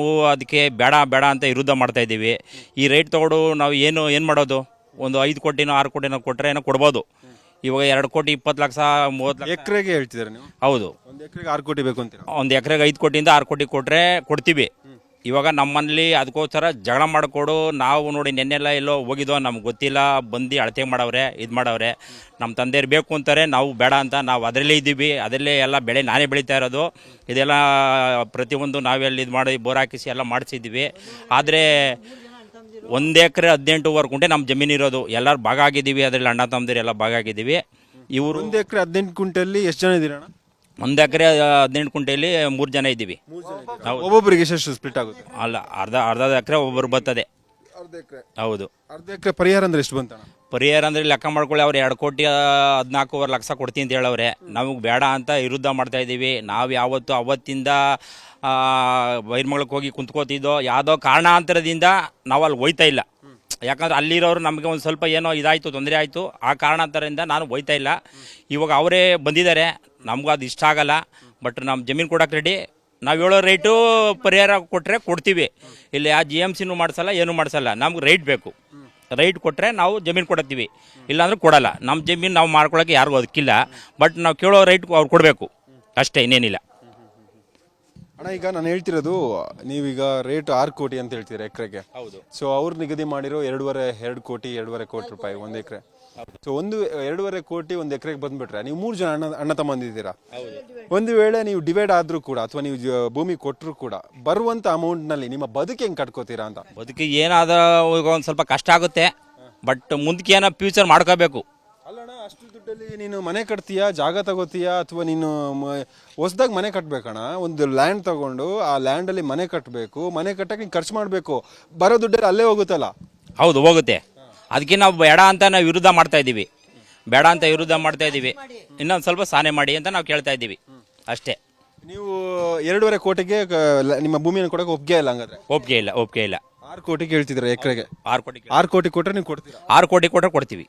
ನಾವು ಅದಕ್ಕೆ ಬೇಡ ಬೇಡ ಅಂತ ವಿರುದ್ಧ ಮಾಡ್ತಾಯಿದ್ದೀವಿ. ಈ ರೇಟ್ ತೊಗೊಂಡು ನಾವು ಏನು ಮಾಡೋದು? ಒಂದು 5 ಕೋಟಿನೋ 6 ಕೋಟಿನೋ ಕೊಟ್ಟರೆ ಏನೋ ಕೊಡ್ಬೋದು. ಇವಾಗ 2 ಕೋಟಿ 20 ಲಕ್ಷ 30 ಲಕ್ಷ ಎಕರೆಗೆ ಹೇಳ್ತಿದ್ದಾರೆ ನೀವು? ಹೌದು, ಒಂದು ಎಕರೆಗೆ 6 ಕೋಟಿ ಬೇಕು ಅಂತೀರಾ? ಒಂದು ಎಕರೆಗೆ 5 ಕೋಟಿಯಿಂದ 6 ಕೋಟಿ ಕೊಟ್ಟರೆ ಕೊಡ್ತೀವಿ. ಇವಾಗ ನಮ್ಮಲ್ಲಿ ಅದಕ್ಕೋಸ್ಕರ ಜಗಳ ಮಾಡಿಕೊಡು. ನಾವು ನೋಡಿ ನೆನ್ನೆಲ್ಲ ಎಲ್ಲೋ ಹೋಗಿದ್ದೋ, ನಮ್ಗೆ ಗೊತ್ತಿಲ್ಲ, ಬಂದು ಅಳತೆ ಮಾಡವ್ರೆ, ಇದು ಮಾಡವ್ರೆ. ನಮ್ಮ ತಂದೆಯರು ಬೇಕು ಅಂತಾರೆ, ನಾವು ಬೇಡ ಅಂತ ನಾವು ಅದರಲ್ಲೇ ಇದ್ದೀವಿ. ಅದರಲ್ಲೇ ಎಲ್ಲ ಬೆಳೆ ನಾನೇ ಬೆಳೀತಾ ಇರೋದು. ಇದೆಲ್ಲ ಪ್ರತಿಯೊಂದು ನಾವೆಲ್ಲ ಇದು ಮಾಡಿ ಬೋರ್ ಹಾಕಿಸಿ ಎಲ್ಲ ಮಾಡಿಸಿದ್ದೀವಿ. ಆದರೆ 1 ಎಕರೆ 18 ಗುಂಟೆ ನಮ್ಮ ಜಮೀನು ಇರೋದು. ಎಲ್ಲರೂ ಭಾಗ ಆಗಿದ್ದೀವಿ, ಅದರಲ್ಲಿ ಅಣ್ಣ ತಮ್ಮದಿರು ಎಲ್ಲ ಭಾಗ ಆಗಿದ್ದೀವಿ. ಇವರು 1 ಎಕರೆ 18 ಗುಂಟೆಯಲ್ಲಿ ಎಷ್ಟು ಜನ ಇದ್ದೀರಣ್ಣ? 1 ಎಕರೆ 18 ಗುಂಟೆಯಲ್ಲಿ 3 ಜನ ಇದ್ದೀವಿ. ಒಬ್ಬೊಬ್ಬರಿಗೆ ಎಷ್ಟು ಸ್ಪ್ಲಿಟ್ ಆಗುತ್ತೆ? ಅಲ್ಲ, ಅರ್ಧ ಎಕರೆ ಒಬ್ಬರು ಬರ್ತದೆ. ಅರ್ಧ ಎಕರೆ. ಹೌದು. ಅರ್ಧ ಎಕರೆ ಪರಿಹಾರ ಅಂದ್ರೆ ಎಷ್ಟು ಬಂತಣ್ಣ? ಪರಿಹಾರ ಅಂದರೆ ಲೆಕ್ಕ ಮಾಡ್ಕೊಳ್ಳಿ, ಅವ್ರು 2 ಕೋಟಿ 14 ಲಕ್ಷ ಕೊಡ್ತೀನಿ ಅಂತ ಹೇಳವ್ರೆ. ನಮಗೆ ಬೇಡ ಅಂತ ವಿರುದ್ಧ ಮಾಡ್ತಾ ಇದ್ದೀವಿ. ನಾವು ಯಾವತ್ತು ಅವತ್ತಿಂದ ಬೈರ್ಮಳಕ್ಕೆ ಹೋಗಿ ಕುಂತ್ಕೋತಿದ್ದೋ, ಯಾವುದೋ ಕಾರಣಾಂತರದಿಂದ ನಾವು ಅಲ್ಲಿ ಹೋಯ್ತಾ ಇಲ್ಲ. ಯಾಕಂದ್ರೆ ಅಲ್ಲಿರೋರು ನಮಗೆ ಒಂದು ಸ್ವಲ್ಪ ಏನೋ ಇದಾಯಿತು, ತೊಂದರೆ ಆಯಿತು. ಆ ಕಾರಣಾಂತರದಿಂದ ನಾನು ಹೋಯ್ತಾ ಇಲ್ಲ. ಇವಾಗ ಅವರೇ ಬಂದಿದ್ದಾರೆ, ನಮಗೂ ಅದು ಇಷ್ಟ ಆಗಲ್ಲ. ಬಟ್ ನಮ್ಮ ಜಮೀನು ಕೊಡೋಕೆ ರೆಡಿ. ನಾವು ಹೇಳೋ ರೇಟು ಪರಿಹಾರ ಕೊಟ್ಟರೆ ಕೊಡ್ತೀವಿ. ಇಲ್ಲಿ ಆ GMCನೂ ಮಾಡಿಸಲ್ಲ, ಏನೂ ಮಾಡಿಸಲ್ಲ. ನಮ್ಗೆ ರೈಟ್ ಬೇಕು. ರೈಟ್ ಕೊಟ್ಟರೆ ನಾವು ಜಮೀನು ಕೊಡ್ತೀವಿ, ಇಲ್ಲಾಂದ್ರೆ ಕೊಡಲ್ಲ. ನಮ್ಮ ಜಮೀನು ನಾವು ಮಾಡ್ಕೊಳ್ಳೋಕೆ ಯಾರಿಗೂ ಅದಕ್ಕಿಲ್ಲ. ಬಟ್ ನಾವು ಕೇಳೋ ರೈಟ್ ಅವ್ರು ಕೊಡಬೇಕು ಅಷ್ಟೇ, ಇನ್ನೇನಿಲ್ಲ. ಅಣ್ಣ, ಈಗ ನಾನು ಹೇಳ್ತಿರೋದು, ನೀವೀಗ ರೇಟ್ 6 ಕೋಟಿ ಅಂತ ಹೇಳ್ತೀರಾ ಎಕರೆಗೆ. ಹೌದು. ಸೊ ಅವ್ರು ನಿಗದಿ ಮಾಡಿರೋ 2 ಕೋಟಿ 2.5 ಕೋಟಿ ರೂಪಾಯಿ 1 ಎಕರೆ. ಸೊ 2.5 ಕೋಟಿ 1 ಎಕರೆಗೆ ಬಂದ್ಬಿಟ್ರೆ ನೀವು 3 ಜನ ಅಣ್ಣ ತಮ್ಮಂದಿದ್ದೀರಾ. ಒಂದು ವೇಳೆ ನೀವು ಡಿವೈಡ್ ಆದ್ರೂ ಕೂಡ, ಅಥವಾ ನೀವು ಭೂಮಿ ಕೊಟ್ಟರು ಕೂಡ, ಬರುವಂತ ಅಮೌಂಟ್ ನಲ್ಲಿ ನಿಮ್ಮ ಬದುಕು ಹೆಂಗ್ ಕಟ್ಕೋತೀರಾ ಅಂತ? ಬದುಕಿ ಏನಾದರೂ ಒಂದು ಸ್ವಲ್ಪ ಕಷ್ಟ ಆಗುತ್ತೆ. ಬಟ್ ಮುಂದಕ್ಕೆ ಏನೋ ಫ್ಯೂಚರ್ ಮಾಡ್ಕೋಬೇಕು. ಅಲ್ಲಣ್ಣ, ಅಷ್ಟು ದುಡ್ಡಲ್ಲಿ ನೀನು ಮನೆ ಕಟ್ತೀಯಾ, ಜಾಗ ತಗೋತೀಯಾ, ಅಥವಾ ನೀನು ಹೊಸದಾಗಿ ಮನೆ ಕಟ್ಬೇಕಣ್ಣ? ಒಂದು ಲ್ಯಾಂಡ್ ತಗೊಂಡು ಆ ಲ್ಯಾಂಡ್ ಅಲ್ಲಿ ಮನೆ ಕಟ್ಟಬೇಕು. ಮನೆ ಕಟ್ಟಕ್ಕೆ ನೀನು ಖರ್ಚು ಮಾಡಬೇಕು. ಬರೋ ದುಡ್ಡಲ್ಲಿ ಅಲ್ಲೇ ಹೋಗುತ್ತಲ್ಲ. ಹೌದು, ಹೋಗುತ್ತೆ. ಅದಕ್ಕೆ ನಾವು ಬೇಡ ಅಂತ ನಾವು ವಿರುದ್ಧ ಮಾಡ್ತಾ ಇದ್ದೀವಿ. ಬೇಡ ಅಂತ ವಿರುದ್ಧ ಮಾಡ್ತಾ ಇದ್ದೀವಿ. ಇನ್ನೊಂದು ಸ್ವಲ್ಪ ಸಾನೆ ಮಾಡಿ ಅಂತ ನಾವು ಕೇಳ್ತಾ ಇದ್ದೀವಿ ಅಷ್ಟೇ. ನೀವು 2.5 ಕೋಟಿಗೆ ನಿಮ್ಮ ಭೂಮಿಯನ್ನು ಕೊಡಕ್ಕೆ ಒಪ್ಪಿಗೆ ಇಲ್ಲ ಹಂಗಾದ್ರೆ? ಒಪ್ಪಿಗೆ ಇಲ್ಲ. 6 ಕೋಟಿ ಕೇಳ್ತಿದ್ರೆ ಎಕರೆಗೆ. 6 ಕೋಟಿ 6 ಕೋಟಿ ಕೊಟ್ಟರೆ ನೀವು ಕೊಡ್ತೀರಾ? 6 ಕೋಟಿ ಕೊಟ್ಟರೆ ಕೊಡ್ತೀವಿ.